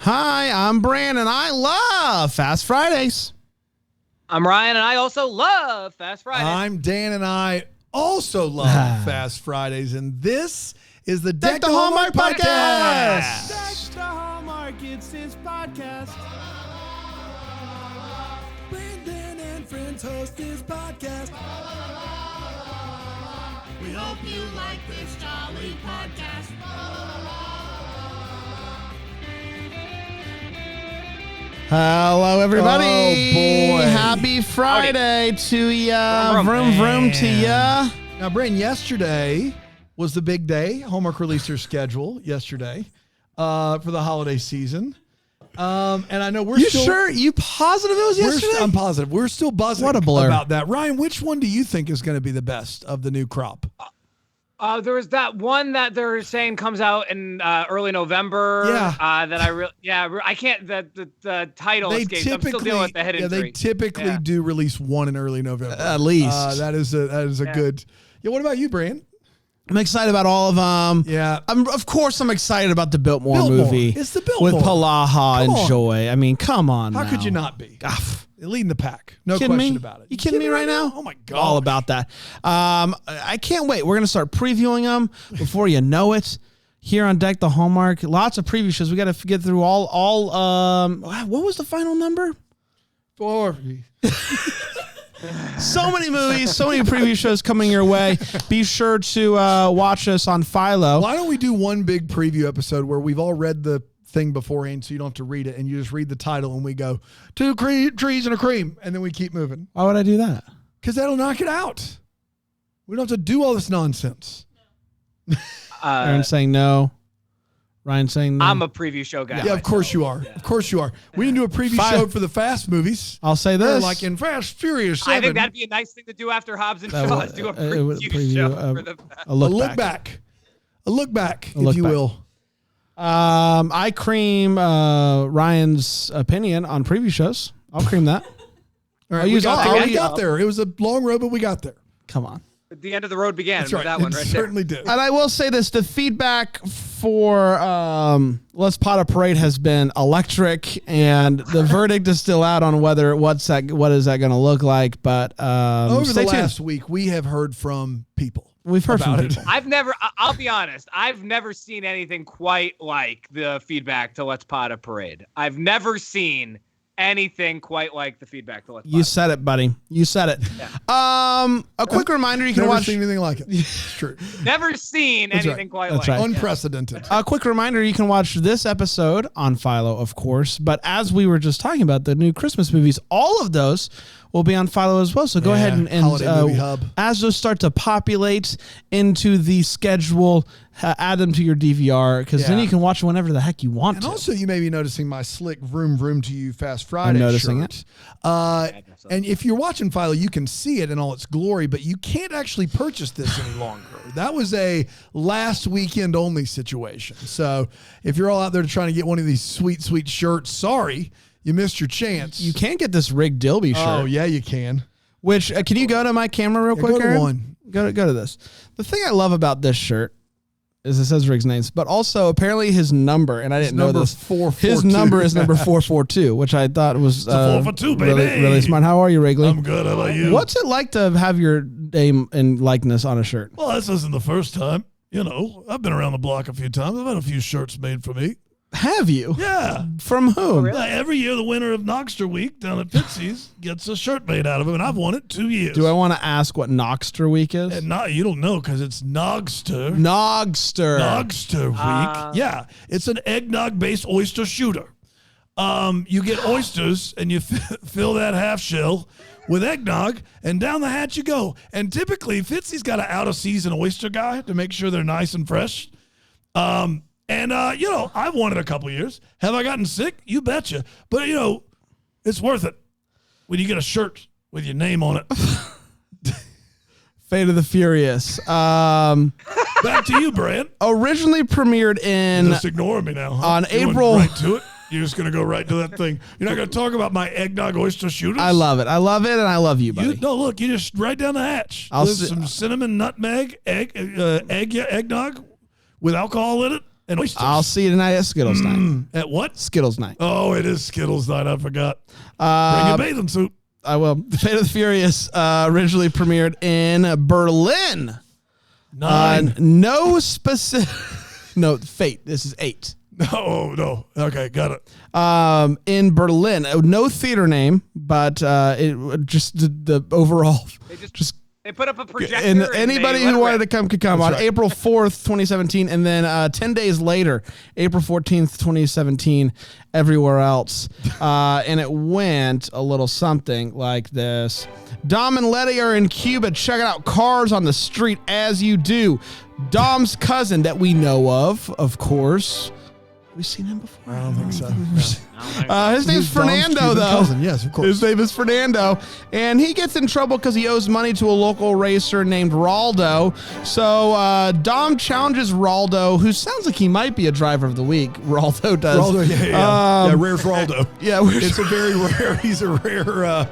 Hi, I'm Bran, and I love Fast Fridays. I'm Ryan, and I also love Fast Fridays. I'm Dan, and I also love Fast Fridays, and this is the Deck the Hallmark podcast. Deck the Hallmark, it's his podcast. Brandon and friends host this podcast. We hope you like this jolly podcast. Hello, everybody. Oh, boy. Happy Friday to ya. Vroom, vroom to ya. Now, Brandon, yesterday was the big day. Hallmark released their schedule yesterday for the holiday season. And I know we're You still... sure? You positive it was yesterday? I'm positive. We're still buzzing What a blur. about that. Ryan, which one do you think is going to be the best of the new crop? There was that one that they're saying comes out in early November. Yeah. That I can't. The title escapes. I'm still dealing with the head injury. They typically do release one in early November. At least. That is a good. Yeah. What about you, Brian? I'm excited about all of them. Yeah. Of course, I'm excited about the Biltmore movie. It's the Biltmore. With Palaha and on. Joy. I mean, come on How now. could you not be? Leading the pack. No Kidding question me? about it. You kidding me right now? Oh, my God. All about that. I can't wait. We're going to start previewing them before you know it. Here on Deck the Hallmark. Lots of preview shows. We got to get through all what was the final number? 4. So many movies, so many preview shows coming your way. Be sure to watch us on Philo. Why don't we do one big preview episode where we've all read the thing beforehand so you don't have to read it and you just read the title and we go, 2 trees and a cream, and then we keep moving. Why would I do that? Because that'll knock it out. We don't have to do all this nonsense. Aaron saying no. Ryan saying no. I'm a preview show guy. Yeah, of course you are. Of course you are. We didn't do a preview show for the Fast movies. I'll say this. Like in Fast Furious 7. I think that'd be a nice thing to do after Hobbs and Shaw. Is do a preview show for the Fast. A look back. A look back, look if you back. will. I cream Ryan's opinion on preview shows. I'll cream that. All right, we got there. It was a long road, but we got there. Come on. The end of the road began. That's with right. that one It right certainly there. did. And I will say this, the feedback for Let's Pot a Parade has been electric, and the verdict is still out on what is that going to look like. But over stay the tuned. last week, we have heard from people. We've heard from about people. I'll be honest. I've never seen anything quite like the feedback to Let's Pot a Parade. I've never seen anything quite like the feedback to Let's Pot. You said it, buddy. You said it. Yeah. A quick reminder, you can Never watch. seen anything like it. It's true. Never seen anything quite That's like right. it. Unprecedented. A quick reminder, you can watch this episode on Philo, of course. But as we were just talking about the new Christmas movies, all of those will be on Philo as well. So go ahead and Holiday Movie Hub. as those start to populate into the schedule, add them to your DVR, because then Yeah. you can watch whenever the heck you want And to. also, you may be noticing my slick vroom vroom to you Fast Friday noticing shirt. And if you're watching Philo, you can see it in all its glory, but you can't actually purchase this any longer. That was a last weekend only situation. So if you're all out there trying to get one of these sweet, sweet shirts, sorry, you missed your chance. You can get this Rick Dilby shirt. Oh, yeah, you can. Which, can you go to my camera real quick, go to Aaron? one. Go to this. The thing I love about this shirt is it says Rick's names, but also apparently his number, and I didn't know number this. 442. His number is number 442, which I thought was 442, baby. really smart. How are you, Wrigley? I'm good. How about you? What's it like to have your name and likeness on a shirt? Well, this isn't the first time. You know, I've been around the block a few times. I've had a few shirts made for me. Have you? Yeah. From whom? Every year, the winner of Knoxter Week down at Fitzy's gets a shirt made out of him, and I've won it 2 years. Do I want to ask what Knoxter Week is? And you don't know because it's Nogster. Nogster. Nogster Week. Yeah. It's an eggnog-based oyster shooter. You get oysters, and you fill that half shell with eggnog, and down the hatch you go. And typically, Fitzy's got an out-of-season oyster guy to make sure they're nice and fresh. I've won it a couple years. Have I gotten sick? You betcha. But, it's worth it when you get a shirt with your name on it. Fate of the Furious. Back to you, Brand. Originally premiered in... Just ignore me now. Huh? On You went April- right to it? You're just going to go right to that thing. You're not going to talk about my eggnog oyster shooters? I love it. I love it, and I love you, buddy. Look, you just right down the hatch. I'll There's see- some cinnamon, nutmeg, eggnog with alcohol in it. and oysters. I'll see you tonight at Skittles night. At what? Skittles night. Oh, it is Skittles night. I forgot. Bring your bathing suit. I will. The Fate of the Furious originally premiered in Berlin. 9. No specific. No, Fate. This is 8. No. Okay, got it. In Berlin, no theater name, but it just the overall. They put up a projector. And anybody who wanted to come could come. That's On right. April 4th, 2017, and then 10 days later, April 14th, 2017, everywhere else. And it went a little something like this. Dom and Letty are in Cuba checking out cars on the street as you do. Dom's cousin that we know of course. Have we seen him before? I don't think so. His name's He's Dom's Fernando, Cuban though. cousin. Yes, of course. His name is Fernando, and he gets in trouble because he owes money to a local racer named Raldo. So Dom challenges Raldo, who sounds like he might be a driver of the week. Raldo does. Raldo, yeah, rare's Raldo. Yeah, It's a very rare. He's a rare.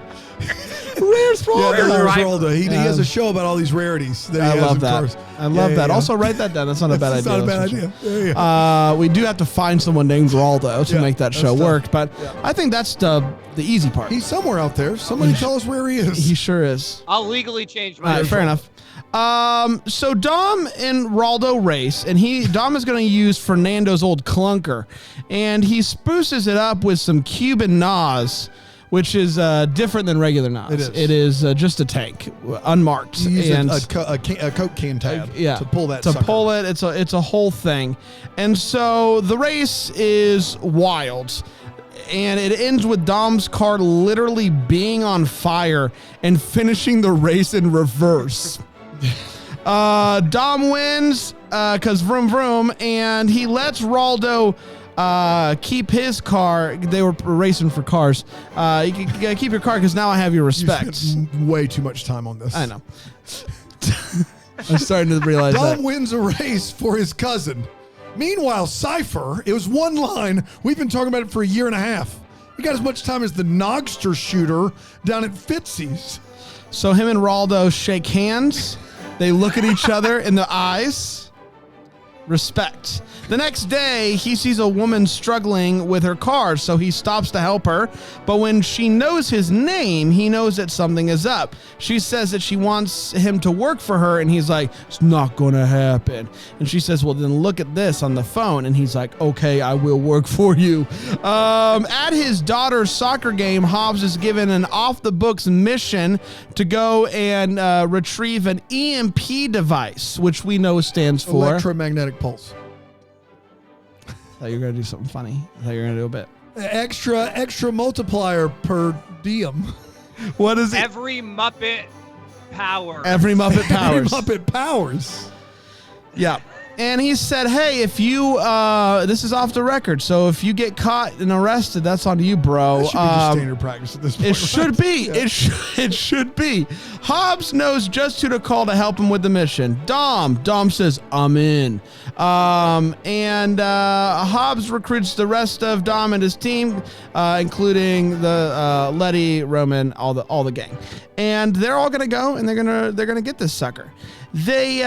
Where's Raldo? Yeah, rare's Right. Raldo. He has a show about all these rarities. That he I has love in that. cars. I love that. Yeah. Also, write that down. That's not a bad That's idea. not a bad idea. Yeah. We do have to find someone named Raldo to Yeah, make that that's show tough. work, but I think that's the easy part. He's somewhere out there. Somebody tell us where he is. He sure is. I'll legally change All my. right, fair enough. So Dom and Raldo race, and Dom is going to use Fernando's old clunker, and he spruces it up with some Cuban Nas, which is different than regular Nas. It is. It is just a tank, unmarked. You use and a Coke can tab to pull that to sucker. pull it. It's a whole thing, and so the race is wild. And it ends with Dom's car literally being on fire and finishing the race in reverse. Dom wins because vroom vroom, and he lets Raldo keep his car. They were racing for cars. You can keep your car because now I have your You respect. spent way too much time on this. I know. I'm starting to realize Dom that. wins a race for his cousin. Meanwhile, Cypher, it was one line. We've been talking about it for a year and a half. He got as much time as the Nogster shooter down at Fitzy's. So him and Raldo shake hands. They look at each other in the eyes. Respect. The next day, he sees a woman struggling with her car, so he stops to help her. But when she knows his name, he knows that something is up. She says that she wants him to work for her, and he's like, it's not going to happen. And she says, well, then look at this on the phone. And he's like, okay, I will work for you. At his daughter's soccer game, Hobbs is given an off-the-books mission to go and retrieve an EMP device, which we know stands for... Electromagnetic pulse. I thought you were going to do something funny. I thought you were going to do a bit. Extra multiplier per diem. What is it? Every Muppet power. Every Muppet powers. Muppet powers. Yeah. And he said, hey, if you, this is off the record, so if you get caught and arrested, that's on you, bro. That should be just standard practice at this point. It should be. Yeah. It should be. Hobbs knows just who to call to help him with the mission. Dom says, I'm in. And Hobbs recruits the rest of Dom and his team, including the Letty, Roman, all the gang. And they're all gonna go and they're gonna get this sucker. They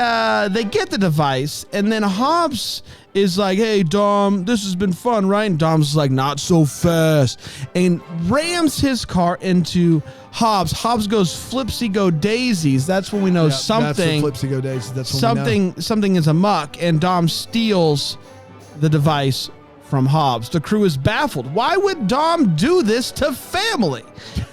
get the device, and then Hobbs is like, hey, Dom, this has been fun, right? And Dom's like, not so fast, and rams his car into Hobbs. Hobbs goes flipsy-go daisies. That's when we know something. That's the flipsy go days. That's when we know. Something is amok, and Dom steals the device from Hobbs. The crew is baffled. Why would Dom do this to family,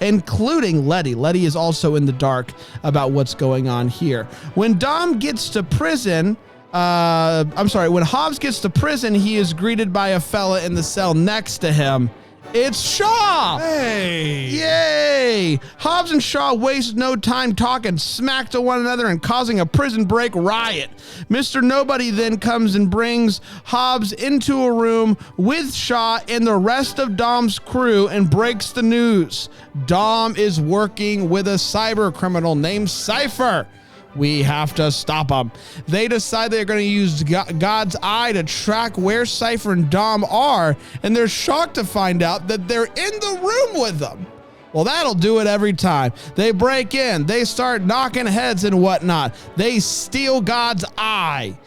including Letty? Letty is also in the dark about what's going on here. When Dom gets to prison, when Hobbs gets to prison, he is greeted by a fella in the cell next to him. It's Shaw! Hey! Yay! Hobbs and Shaw waste no time talking smack to one another and causing a prison break riot. Mr. Nobody then comes and brings Hobbs into a room with Shaw and the rest of Dom's crew and breaks the news. Dom is working with a cyber criminal named Cypher. We have to stop them. They decide they're going to use God's eye to track where Cypher and Dom are, and they're shocked to find out that they're in the room with them. Well, that'll do it every time. They break in. They start knocking heads and whatnot. They steal God's eye.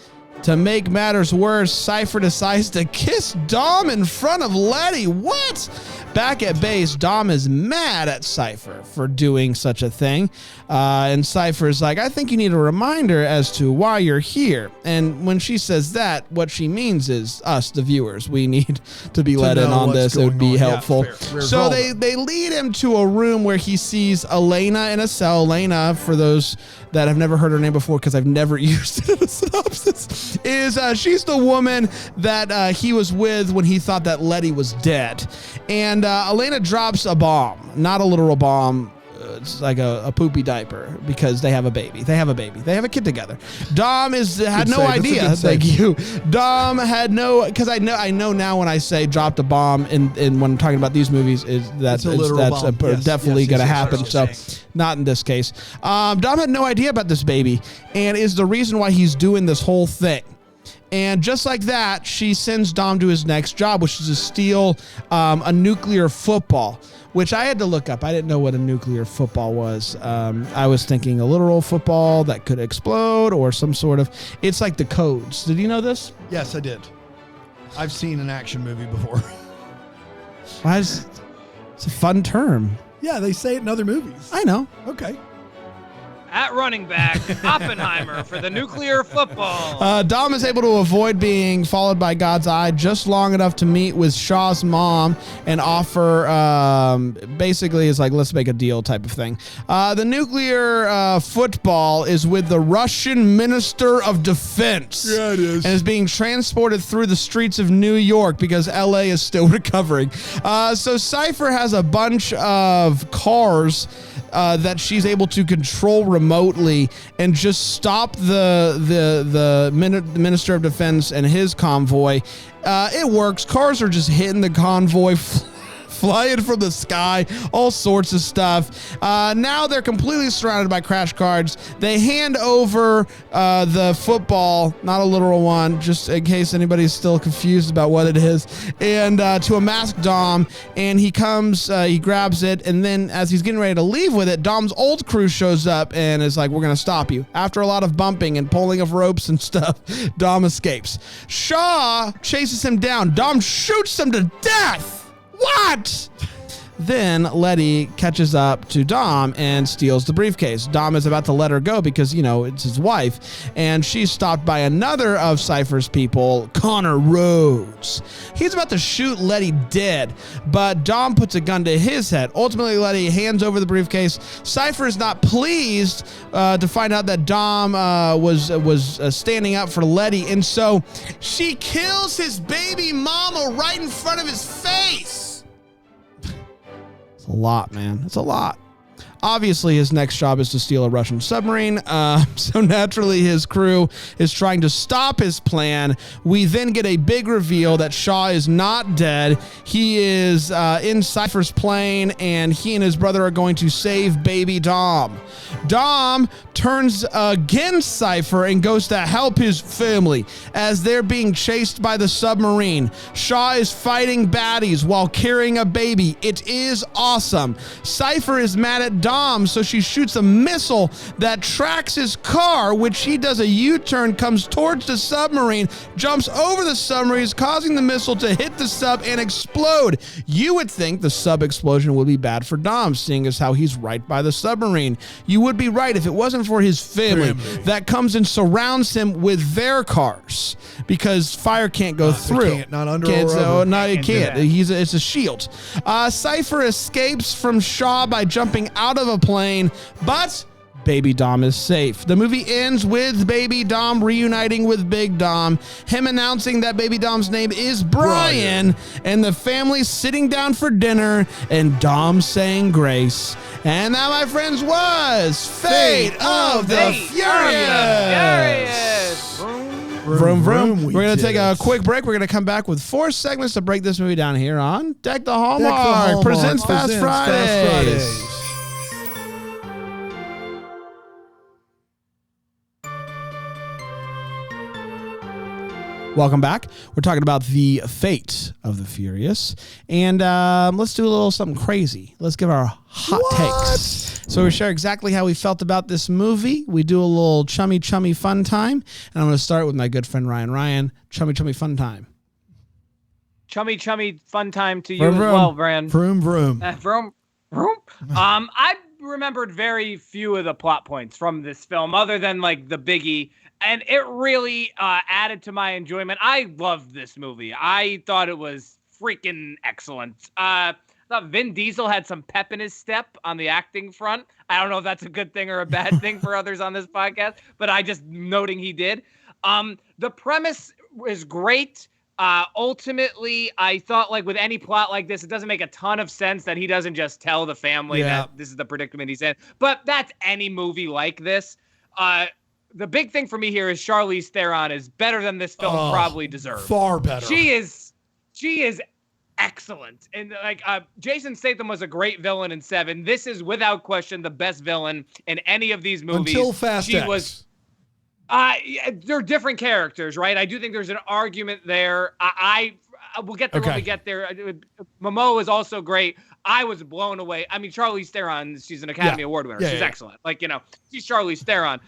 To make matters worse, Cypher decides to kiss Dom in front of Letty. What? Back at base, Dom is mad at Cypher for doing such a thing. And Cypher is like, I think you need a reminder as to why you're here. And when she says that, what she means is us, the viewers, we need to be let in on this. It would be helpful. Fair. So they lead him to a room where he sees Elena in a cell. Elena, for those that have never heard her name before because I've never used it in a synopsis, is she's the woman that he was with when he thought that Letty was dead. And Elena drops a bomb, not a literal bomb. It's like a poopy diaper because they have a baby. They have a kid together. Dom had no idea. Thank you. Dom had no, because I know now when I say dropped a bomb and when I'm talking about these movies that's definitely going to happen. So not in this case. Dom had no idea about this baby and is the reason why he's doing this whole thing. And just like that, she sends Dom to his next job, which is to steal a nuclear football, which I had to look up. I didn't know what a nuclear football was. I was thinking a literal football that could explode or some sort of... It's like the codes. Did you know this? Yes, I did. I've seen an action movie before. It's a fun term. Yeah, they say it in other movies. I know. Okay. At running back, Oppenheimer for the nuclear football. Dom is able to avoid being followed by God's eye just long enough to meet with Shaw's mom and offer, basically it's like, let's make a deal type of thing. The nuclear football is with the Russian Minister of Defense. Yeah, it is. And is being transported through the streets of New York because LA is still recovering. So Cypher has a bunch of cars that she's able to control remotely and just stop the Minister of Defense and his convoy. It works. Cars are just hitting the convoy, flying from the sky, all sorts of stuff. Now they're completely surrounded by crash cards. They hand over the football, not a literal one, just in case anybody's still confused about what it is, and to a masked Dom, and he comes, he grabs it, and then as he's getting ready to leave with it, Dom's old crew shows up and is like, we're going to stop you. After a lot of bumping and pulling of ropes and stuff, Dom escapes. Shaw chases him down. Dom shoots him to death. What? Then Letty catches up to Dom and steals the briefcase. Dom is about to let her go because, you know, it's his wife. And she's stopped by another of Cypher's people, Connor Rhodes. He's about to shoot Letty dead, but Dom puts a gun to his head. Ultimately, Letty hands over the briefcase. Cypher is not pleased to find out that Dom was standing up for Letty. And so she kills his baby mama right in front of his face. A lot, man. It's a lot. Obviously, his next job is to steal a Russian submarine, so naturally his crew is trying to stop his plan. We then get a big reveal that Shaw is not dead. He is in Cypher's plane, and he and his brother are going to save baby Dom. Dom turns against Cypher and goes to help his family as they're being chased by the submarine. Shaw is fighting baddies while carrying a baby. It is awesome. Cypher is mad at Dom, so she shoots a missile that tracks his car, which he does a U-turn, comes towards the submarine, jumps over the submarines, causing the missile to hit the sub and explode. You would think the sub explosion would be bad for Dom, seeing as how he's right by the submarine. You would be right if it wasn't for his family that comes and surrounds him with their cars, because fire can't go through. Not under Can't, or over. no, it can't. It's a shield. Cypher escapes from Shaw by jumping out of a plane, but baby Dom is safe. The movie ends with baby Dom reuniting with big Dom, him announcing that baby Dom's name is Brian, and the family sitting down for dinner, and Dom saying grace. And that, my friends, was Fate of the Furious. Vroom, vroom. We're going to take a quick break. We're going to come back with 4 segments to break this movie down here on Deck the Hallmark. Presents Fast Fridays. Welcome back. We're talking about the fate of the Furious. And let's do a little something crazy. Let's give our hot takes. So we share exactly how we felt about this movie. We do a little chummy fun time. And I'm going to start with my good friend Ryan. Ryan, chummy fun time. Chummy fun time to you Vroom, as vroom. well, Bran. Vroom, vroom. Vroom. I remembered very few of the plot points from this film, other than like the biggie, and it really added to my enjoyment. I loved this movie. I thought it was freaking excellent. I thought Vin Diesel had some pep in his step on the acting front. I don't know if that's a good thing or a bad thing for others on this podcast, but I just noting he did. The premise is great. Ultimately, I thought, like with any plot like this, it doesn't make a ton of sense that he doesn't just tell the family that this is the predicament he's in. But that's any movie like this. The big thing for me here is Charlize Theron is better than this film probably deserves. Far better. She is excellent. And like Jason Statham was a great villain in Seven. This is without question the best villain in any of these movies. Until Fast X. They're different characters, right? I do think there's an argument there. We'll get there when we get there. Momoa is also great. I was blown away. I mean, Charlize Theron, she's an Academy Award winner. She's excellent. Like, she's Charlize Theron.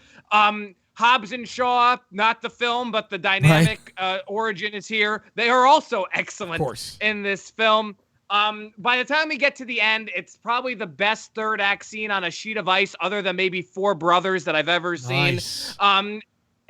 Hobbs and Shaw, not the film, but the dynamic origin is here. They are also excellent in this film. By the time we get to the end, it's probably the best third act scene on a sheet of ice, other than maybe Four Brothers that I've ever seen.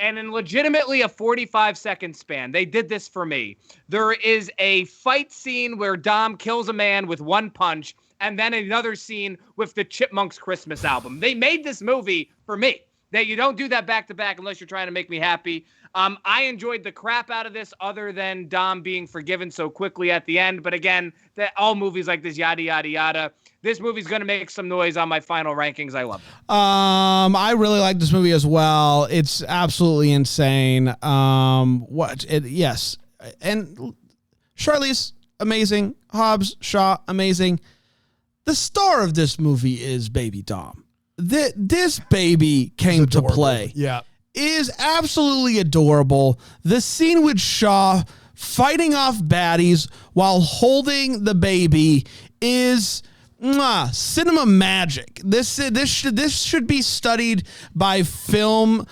And in legitimately a 45-second span, they did this for me. There is a fight scene where Dom kills a man with one punch, and then another scene with the Chipmunks Christmas album. They made this movie for me. That you don't do that back to back unless you're trying to make me happy. I enjoyed the crap out of this, other than Dom being forgiven so quickly at the end. But again, all movies like this, yada yada yada. This movie's gonna make some noise on my final rankings. I love it. I really like this movie as well. It's absolutely insane. Yes, and Charlize, amazing. Hobbs, Shaw, amazing. The star of this movie is Baby Dom. This baby came to play. Yeah. Is absolutely adorable. The scene with Shaw fighting off baddies while holding the baby is cinema magic. This should be studied by film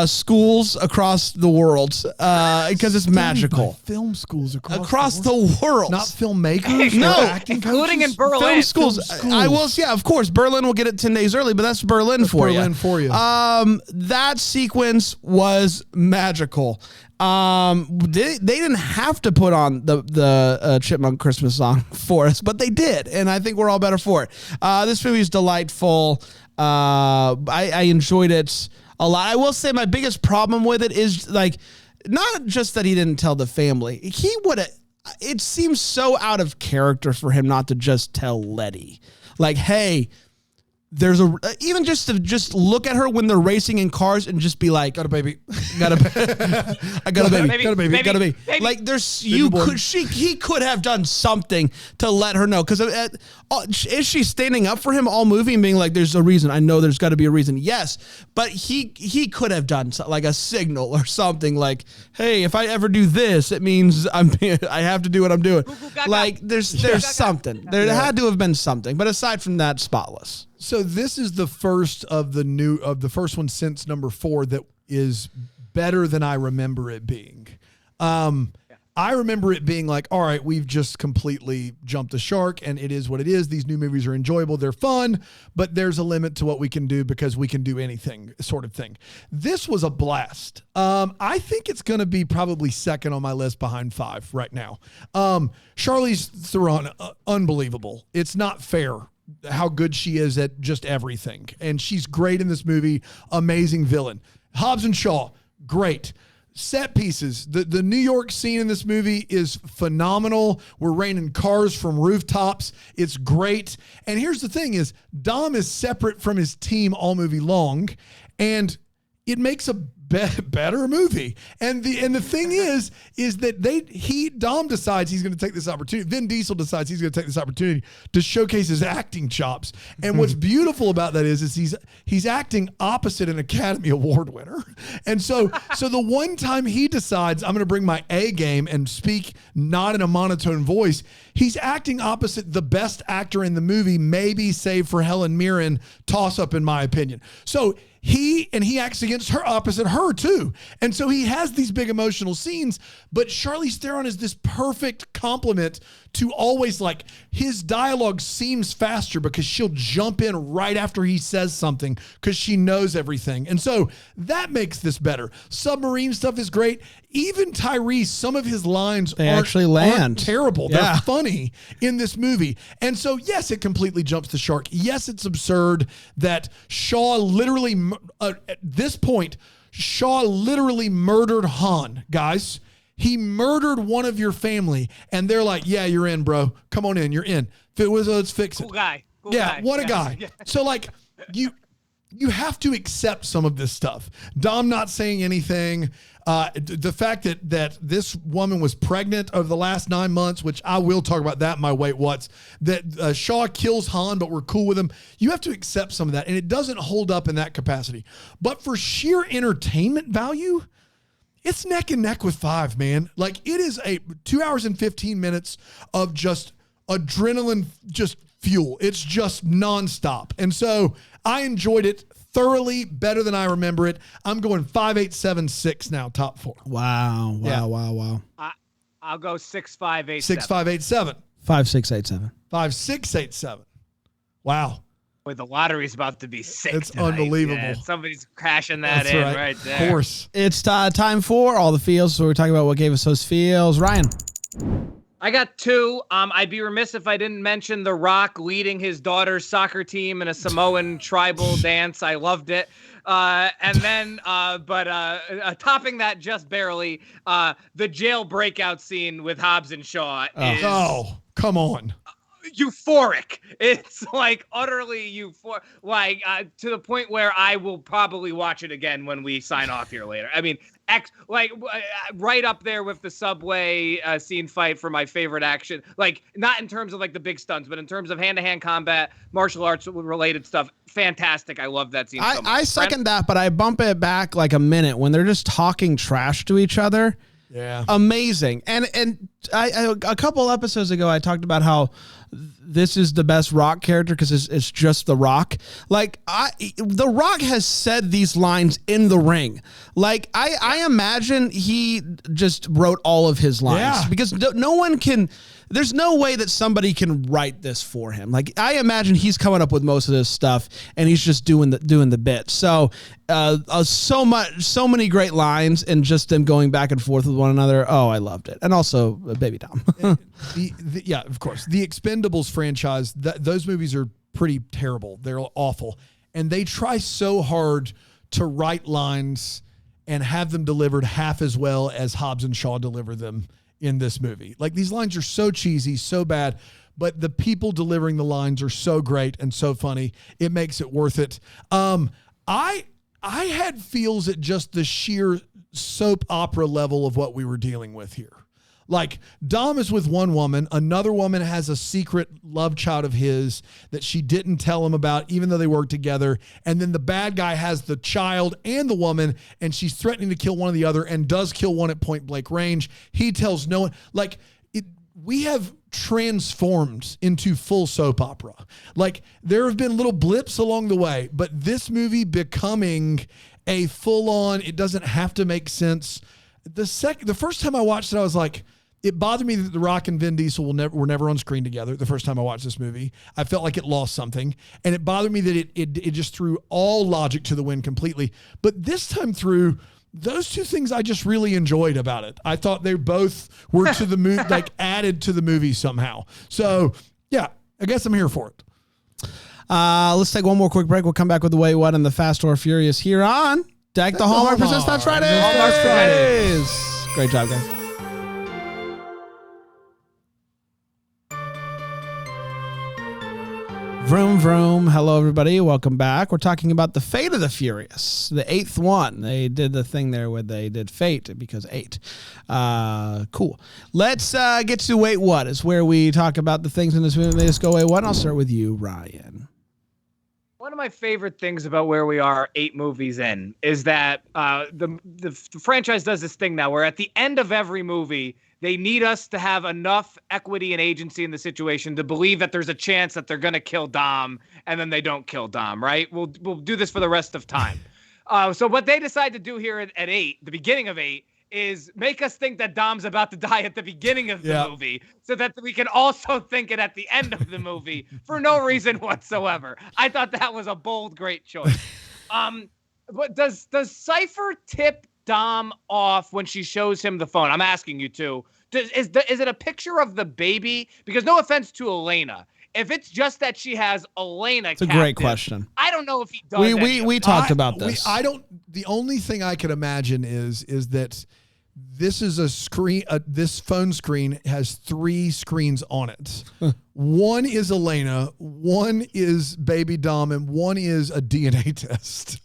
schools across the world because it's magical. Film schools across the world, not filmmakers. No, including in Berlin. Film schools. I will. Yeah, of course. Berlin will get it 10 days early, but that's Berlin for you. That sequence was magical. They didn't have to put on the Chipmunk Christmas song for us, but they did, and I think we're all better for it. This movie is delightful. I enjoyed it a lot. I will say my biggest problem with it is like not just that he didn't tell the family. He would have. It seems so out of character for him not to just tell Letty, like, hey. There's even just to look at her when they're racing in cars and just be like, got a baby, I got a baby. Like he could have done something to let her know. Cause is she standing up for him all movie and being like, there's a reason. I know there's gotta be a reason. Yes. But he could have done like a signal or something like, hey, if I ever do this, it means I have to do what I'm doing. Like there's something. There had to have been something. But aside from that, spotless. So this is the first of the first one since number 4 that is better than I remember it being. I remember it being like, all right, we've just completely jumped the shark and it is what it is. These new movies are enjoyable. They're fun, but there's a limit to what we can do because we can do anything sort of thing. This was a blast. I think it's going to be probably second on my list behind 5 right now. Charlize Theron, unbelievable. It's not fair how good she is at just everything. And she's great in this movie. Amazing villain. Hobbs and Shaw, great. Set pieces. The New York scene in this movie is phenomenal. We're raining cars from rooftops. It's great. And here's the thing is Dom is separate from his team all movie long. And it makes a better movie. And the thing is that Dom decides he's going to take this opportunity. Vin Diesel decides he's going to take this opportunity to showcase his acting chops. And what's beautiful about that is he's acting opposite an Academy Award winner. And so the one time he decides I'm going to bring my A game and speak not in a monotone voice, he's acting opposite the best actor in the movie, maybe save for Helen Mirren, toss up in my opinion. So he acts against her, opposite her too. And so he has these big emotional scenes, but Charlize Theron is this perfect complement to always, like, his dialogue seems faster because she'll jump in right after he says something because she knows everything. And so that makes this better. Submarine stuff is great. Even Tyrese, some of his lines aren't terrible. Yeah. They're funny in this movie. And so, yes, it completely jumps the shark. Yes, it's absurd that Shaw literally, at this point, Shaw literally murdered Han, guys. He murdered one of your family, and they're like, yeah, you're in, bro. Come on in. You're in. If it was, let's fix it. Cool guy. What a guy. Yeah. So, like, you have to accept some of this stuff. Dom not saying anything. The fact that this woman was pregnant over the last 9 months, which I will talk about that in my Wait What's, that Shaw kills Han, but we're cool with him. You have to accept some of that, and it doesn't hold up in that capacity. But for sheer entertainment value, it's neck and neck with 5, man. Like, it is 2 hours and 15 minutes of just adrenaline, just fuel. It's just nonstop. And so I enjoyed it thoroughly, better than I remember it. I'm going 5, 8, 7, 6 now, top 4. Wow. I'll go 6, 5, 8, 6, 5, 8, 7. 5, 6, 8, 7. 5, 6, 8, 7. Wow. Boy, the lottery's about to be sick. It's tonight. unbelievable. Yeah, somebody's crashing that That's in right there. Of course. It's time for all the feels. So we're talking about what gave us those feels. Ryan. I got 2. I'd be remiss if I didn't mention The Rock leading his daughter's soccer team in a Samoan tribal dance. I loved it. And then, topping that just barely, the jail breakout scene with Hobbs and Shaw is... Oh, come on. Euphoric. It's like utterly euphoric, like to the point where I will probably watch it again when we sign off here later. I mean, right up there with the subway scene fight for my favorite action. Like, not in terms of like the big stunts, but in terms of hand-to-hand combat, martial arts related stuff. Fantastic. I love that scene. I second that, but I bump it back like a minute when they're just talking trash to each other. Yeah. Amazing. And I a couple episodes ago, I talked about how this is the best Rock character because it's just The Rock. Like, The Rock has said these lines in the ring. Like, I imagine he just wrote all of his lines because no one can. There's no way that somebody can write this for him. Like, I imagine he's coming up with most of this stuff and he's just doing the bit. So, so many great lines and just them going back and forth with one another. Oh, I loved it. And also Baby Dom. Yeah, of course. The Expendables franchise, those movies are pretty terrible. They're awful. And they try so hard to write lines and have them delivered half as well as Hobbs and Shaw deliver them in this movie. Like, these lines are so cheesy, so bad, but the people delivering the lines are so great and so funny. It makes it worth it. I had feels at just the sheer soap opera level of what we were dealing with here. Like, Dom is with one woman. Another woman has a secret love child of his that she didn't tell him about, even though they work together. And then the bad guy has the child and the woman, and she's threatening to kill one or the other and does kill one at point blank range. He tells no one. Like, we have transformed into full soap opera. Like, there have been little blips along the way, but this movie becoming a full-on, it doesn't have to make sense. The first time I watched it, I was like, it bothered me that The Rock and Vin Diesel were never on screen together. The first time I watched this movie, I felt like it lost something, and it bothered me that it just threw all logic to the wind completely. But this time through, those two things I just really enjoyed about it. I thought they both were to the movie, like added to the movie somehow. So yeah, I guess I'm here for it. Let's take one more quick break. We'll come back with the Wait What and the Fast or Furious here on Deck the Hallmark presents Fast Fridays. Hallmark Fridays. Great job, guys. Vroom, vroom. Hello, everybody. Welcome back. We're talking about the Fate of the Furious, the 8th one. They did the thing there where they did Fate because 8. Cool. Let's get to Wait What. It's where we talk about the things in this movie that made us go, wait, what? I'll start with you, Ryan. One of my favorite things about where we are 8 movies in is that the franchise does this thing now where at the end of every movie, they need us to have enough equity and agency in the situation to believe that there's a chance that they're going to kill Dom, and then they don't kill Dom, right? We'll do this for the rest of time. So what they decide to do here at 8, the beginning of 8, is make us think that Dom's about to die at the beginning of the movie so that we can also think it at the end of the movie for no reason whatsoever. I thought that was a bold, great choice. But does Cypher tip Dom off when she shows him the phone? I'm asking you two. Is it a picture of the baby? Because no offense to Elena, if it's just that she has Elena, it's a great question. I don't know if he does. We talked about this. The only thing I could imagine is that this is a screen. This phone screen has 3 screens on it. One is Elena, one is baby Dom, and one is a DNA test.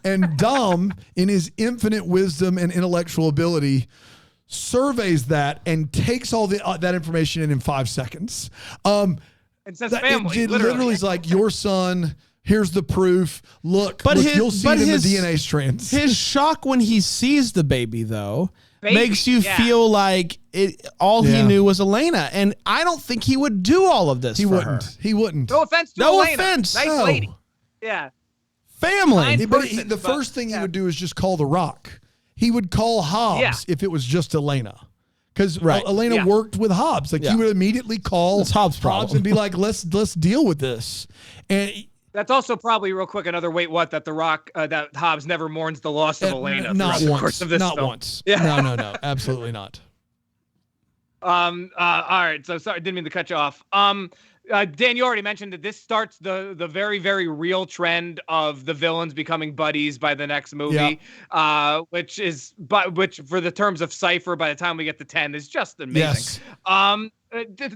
And Dom, in his infinite wisdom and intellectual ability, surveys that and takes all that information in 5 seconds. It says family. It literally is like, your son. Here's the proof. Look, you'll see it in the DNA strands. His shock when he sees the baby, though, makes you feel like all he knew was Elena. And I don't think he would do all of this for her. He wouldn't. No offense to Elena. Nice lady. Yeah. Family. The first thing he would do is just call The Rock. He would call Hobbs if it was just Elena. Because Elena worked with Hobbs. Like, he would immediately call Hobbs and be like, let's deal with this. And that's also probably, real quick, another wait what that The Rock, that Hobbs never mourns the loss of Elena. Not once. Not once. Yeah. No, absolutely not. All right. So sorry, didn't mean to cut you off. Dan, you already mentioned that this starts the very, very real trend of the villains becoming buddies by the next movie, which for the terms of Cypher, by the time we get to 10, is just amazing. Yes.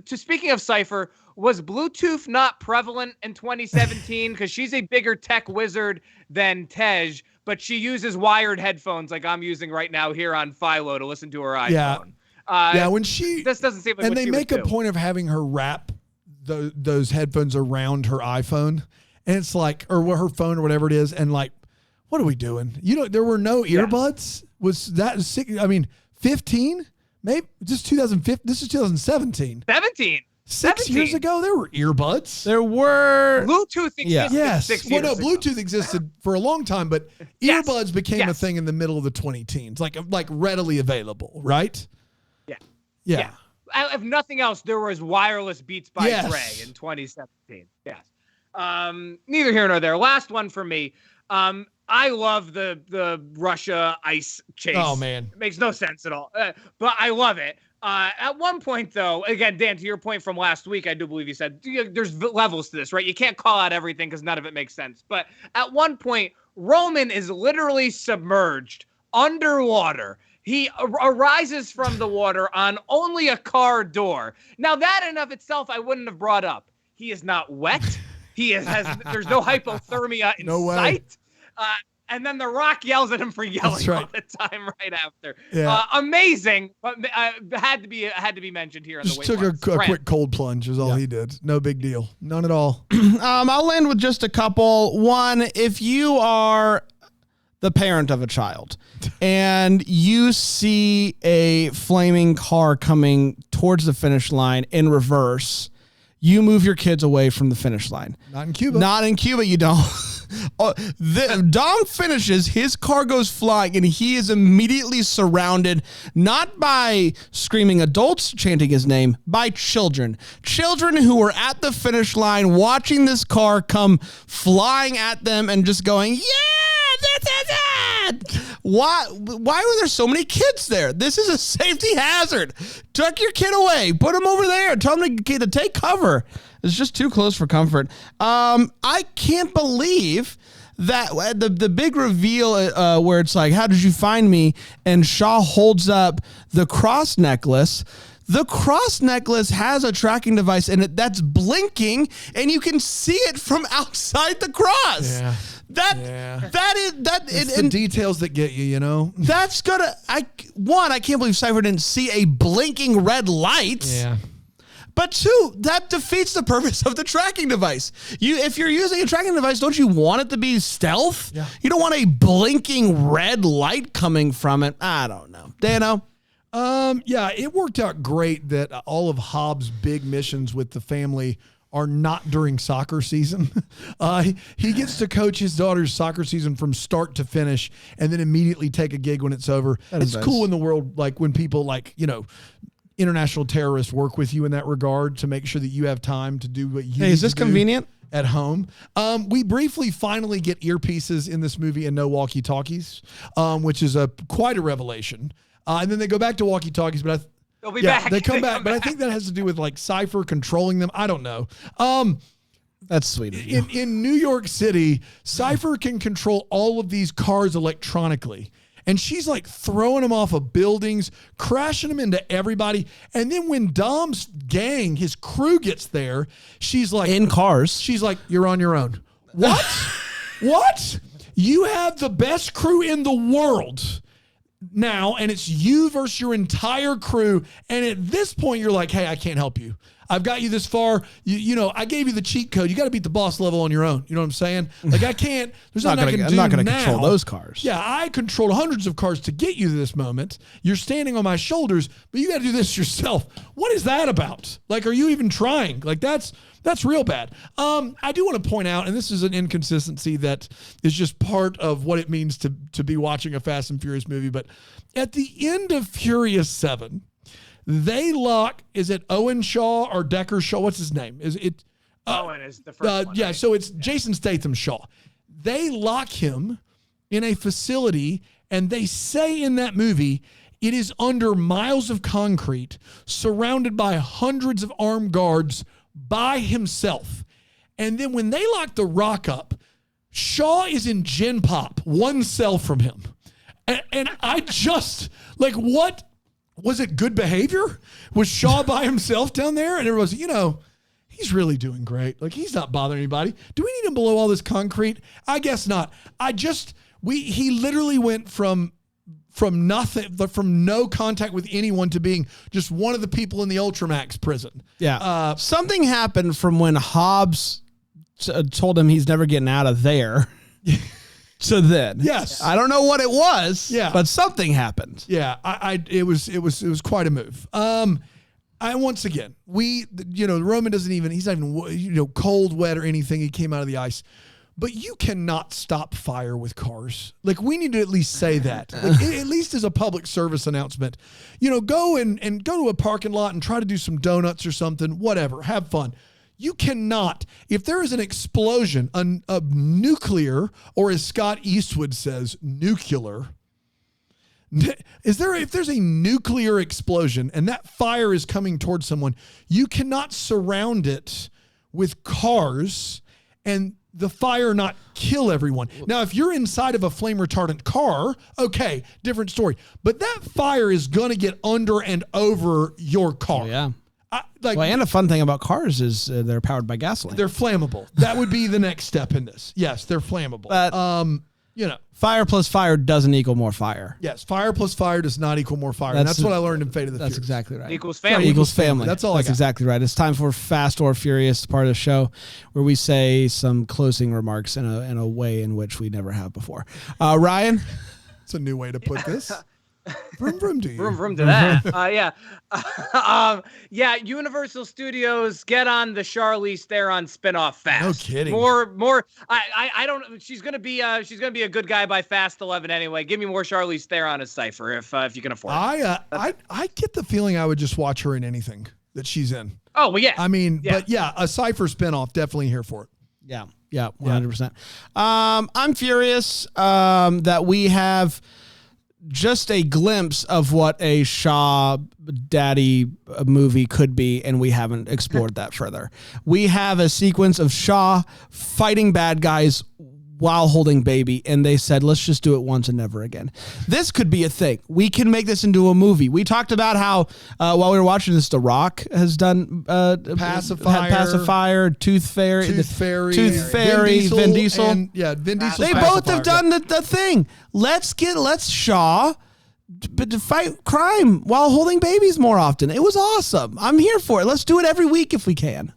Speaking of Cypher, was Bluetooth not prevalent in 2017? Because she's a bigger tech wizard than Tej, but she uses wired headphones like I'm using right now here on Philo to listen to her iPhone. When she... This doesn't seem like and what they she make would a do. point of having her wrap those headphones around her iPhone, and it's like, or her phone or whatever it is, and like, what are we doing? There were no earbuds. Was that 15? Maybe just 2015. This is 2017. 17. 6 years ago, there were earbuds. There were Bluetooth existed 6 years ago. Bluetooth existed for a long time, but earbuds became a thing in the middle of the 2010s, like readily available, right? Yeah. If nothing else, there was wireless Beats by Dre in 2017. Yes. Neither here nor there. Last one for me. I love the Russia ice chase. Oh, man. It makes no sense at all. But I love it. At one point, though, again, Dan, to your point from last week, I do believe you said there's levels to this, right? You can't call out everything because none of it makes sense. But at one point, Roman is literally submerged underwater. He arises from the water on only a car door. Now, that in of itself, I wouldn't have brought up. He is not wet. There's no hypothermia in sight. And then The Rock yells at him for yelling all the time right after. Yeah. Amazing, but had to be mentioned here. Just took a quick cold plunge is all he did. No big deal. None at all. I'll end with just a couple. One, if you are the parent of a child and you see a flaming car coming towards the finish line in reverse, you move your kids away from the finish line. Not in Cuba. Not in Cuba, you don't. Dom finishes, his car goes flying, and he is immediately surrounded, not by screaming adults chanting his name, by children. Children who were at the finish line watching this car come flying at them and just going, yeah, this is it! Why were there so many kids there? This is a safety hazard. Tuck your kid away. Put him over there. Tell him to take cover. It's just too close for comfort. I can't believe that the big reveal where it's like, how did you find me? And Shaw holds up the cross necklace. The cross necklace has a tracking device in it that's blinking, and you can see it from outside the cross. Yeah. It's the details that get you, you know? That's gonna, I can't believe Cypher didn't see a blinking red light. Yeah. But two, that defeats the purpose of the tracking device. If you're using a tracking device, don't you want it to be stealth? Yeah. You don't want a blinking red light coming from it. I don't know. Dano? Yeah, it worked out great that all of Hobbs' big missions with the family are not during soccer season. He gets to coach his daughter's soccer season from start to finish and then immediately take a gig when it's over. It's nice. cool in the world, like when people international terrorists work with you in that regard to make sure that you have time to do what you Hey, is this convenient? At home. We briefly finally get earpieces in this movie and no walkie-talkies, which is quite a revelation. And then they go back to walkie-talkies, but they'll be back. They come back, but I think that has to do with like Cypher controlling them. I don't know. That's sweet of you. In New York City, Cypher can control all of these cars electronically. And she's like throwing them off of buildings, crashing them into everybody. And then when Dom's gang, his crew gets there, she's like... In cars. She's like, you're on your own. What? What? You have the best crew in the world now, and it's you versus your entire crew. And at this point, you're like, hey, I can't help you. I've got you this far. You know, I gave you the cheat code. You got to beat the boss level on your own. You know what I'm saying? Like, I can't. There's nothing I can do. I'm not going to control those cars. Yeah, I controlled hundreds of cars to get you to this moment. You're standing on my shoulders, but you got to do this yourself. What is that about? Like, are you even trying? Like, that's real bad. I do want to point out, and this is an inconsistency that is just part of what it means to be watching a Fast and Furious movie. But at the end of Furious 7, they lock, is it Owen Shaw or Decker Shaw? What's his name? Is it? Owen is the first one. Yeah, right? so it's Jason Statham Shaw. They lock him in a facility, and they say in that movie, it is under miles of concrete, surrounded by hundreds of armed guards by himself. And then when they lock The Rock up, Shaw is in Gen Pop, one cell from him. And I just, like, what? Was it good behavior? Was Shaw by himself down there? And everyone's, he's really doing great. Like, he's not bothering anybody. Do we need him below all this concrete? I guess not. He literally went from nothing, from no contact with anyone to being just one of the people in the Ultramax prison. Yeah. Something happened from when Hobbs told him he's never getting out of there. So then, yes, I don't know what it was. Yeah, but something happened. Yeah, it was quite a move. Once again, Roman doesn't even, he's not even cold, wet, or anything. He came out of the ice, but you cannot stop fire with cars. Like, we need to at least say that, like, at least as a public service announcement. Go and go to a parking lot and try to do some donuts or something. Whatever, have fun. You cannot, if there is an explosion, a nuclear, or as Scott Eastwood says, nuclear. If there's a nuclear explosion and that fire is coming towards someone, you cannot surround it with cars and the fire not kill everyone. Now, if you're inside of a flame retardant car, okay, different story. But that fire is going to get under and over your car. Oh, yeah. And a fun thing about cars is they're powered by gasoline. They're flammable. That would be the next step in this. Yes, they're flammable. But, fire plus fire doesn't equal more fire. Yes, fire plus fire does not equal more fire. That's what I learned in Fate of the Furious. That's exactly right. Equals family. Equals family. That's all That's exactly right. It's time for Fast or Furious, part of the show where we say some closing remarks in a way in which we never have before. Ryan? It's a new way to put this. Vroom, vroom to you. Vroom, vroom to that. Yeah. Universal Studios, get on the Charlize Theron spinoff fast. No kidding. More. I don't. She's gonna be a good guy by Fast 11 anyway. Give me more Charlize Theron as Cypher if you can afford it. I get the feeling I would just watch her in anything that she's in. Oh well, yeah. I mean, but yeah, a Cypher spinoff, definitely here for it. Yeah, 100%. I'm furious that we have just a glimpse of what a Shaw Daddy movie could be, and we haven't explored that further. We have a sequence of Shaw fighting bad guys while holding baby, and they said, let's just do it once and never again. This could be a thing. We can make this into a movie. We talked about how while we were watching this, The Rock has done Pacifier, Tooth Fairy, Vin Diesel. And, Vin Diesel. They both have done the thing. Let's Shaw to fight crime while holding babies more often. It was awesome. I'm here for it. Let's do it every week if we can.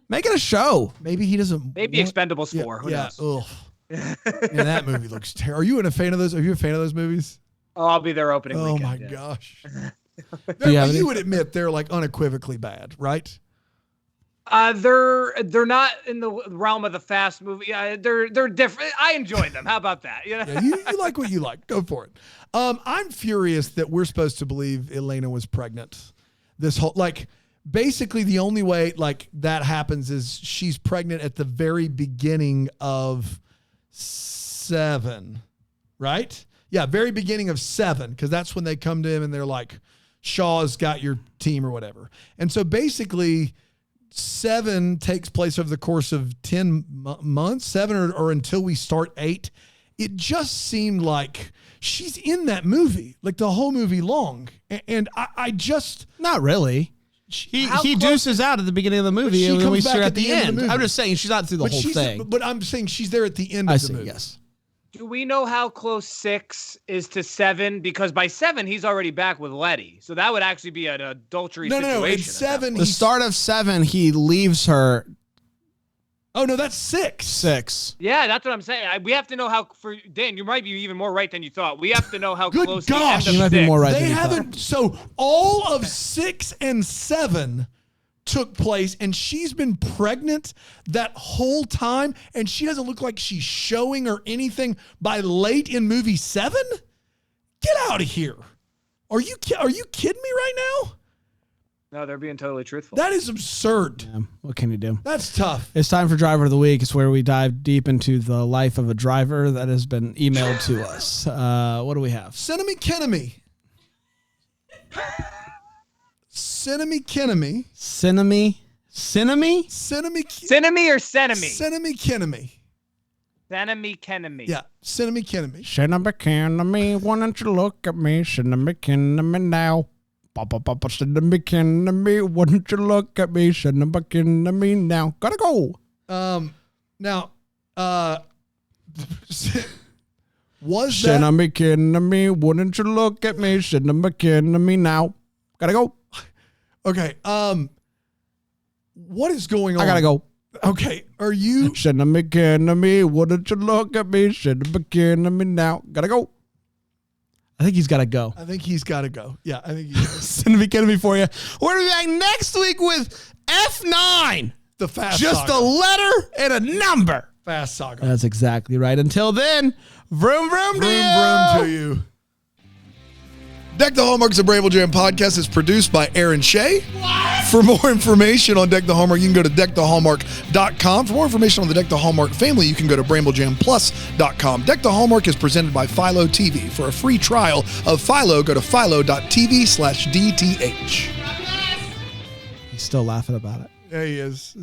Make it a show. Maybe he doesn't. Maybe Expendables 4. Who knows? Ugh. That movie looks terrible. Are you a fan of those? Are you a fan of those movies? Oh, I'll be there opening weekend. Oh my gosh. You would admit they're like unequivocally bad, right? They're not in the realm of the fast movie. They're different. I enjoy them. How about that? You know? Yeah, you like what you like. Go for it. I'm furious that we're supposed to believe Elena was pregnant. This whole basically the only way that happens is she's pregnant at the very beginning of 7, right? Yeah, very beginning of 7, because that's when they come to him and they're like, Shaw's got your team or whatever. And so basically 7 takes place over the course of 10 months, 7 or until we start 8. It just seemed like she's in that movie, like the whole movie long. And I just... Not really. He deuces out at the beginning of the movie, and then we see her at the end. I'm just saying she's not through the whole thing. But I'm saying she's there at the end of the movie. Yes. Do we know how close 6 is to 7? Because by 7, he's already back with Letty. So that would actually be an adultery situation. No. It's 7. The start of 7, he leaves her. Oh, no, that's 6. 6. Yeah, that's what I'm saying. We have to know how, for Dan, you might be even more right than you thought. We have to know how Good close gosh. the end You of might be 6. more right They than you haven't. thought. So all of 6 and 7 took place, and she's been pregnant that whole time, and she doesn't look like she's showing or anything by late in movie 7? Get out of here. Are you kidding me right now? No, they're being totally truthful. That is absurd. Yeah, what can you do? That's tough. It's time for Driver of the Week. It's where we dive deep into the life of a driver that has been emailed to us. What do we have? Cinnamon Kenemy. Cinnamon Kenemy. Cinnamon Cinnamon or Cinnamon? Cinnamon Kenemy. Cinnamon Kenemy. Yeah, Cinnamon Kenemy. Cinnamon Kenemy, why don't you look at me? Cinnamon Kenemy now. Papa, Cinnamon Kenemy, why don't you look at me? Cinnamon Kenemy now. Gotta go. Now, was that... Cinnamon Kenemy, why don't you look at me? Cinnamon Kenemy now. Gotta go. Okay, what is going on? I gotta go. Okay, are you... Cinnamon Kenemy, why don't you look at me? Cinnamon Kenemy now. Gotta go. I think he's got to go. I think he's got to go. Yeah, I think he's Cinnamon Kenemy for you. We're going to be back next week with F9. The Fast Just Saga. a letter and a number. Fast Saga. That's exactly right. Until then, vroom, vroom, Vroom to you. Deck the Hallmarks of Bramble Jam podcast is produced by Aaron Shea. What? For more information on Deck the Hallmark, you can go to deckthehallmark.com. For more information on the Deck the Hallmark family, you can go to bramblejamplus.com. Deck the Hallmark is presented by Philo TV. For a free trial of Philo, go to philo.tv/DTH. He's still laughing about it. There he is.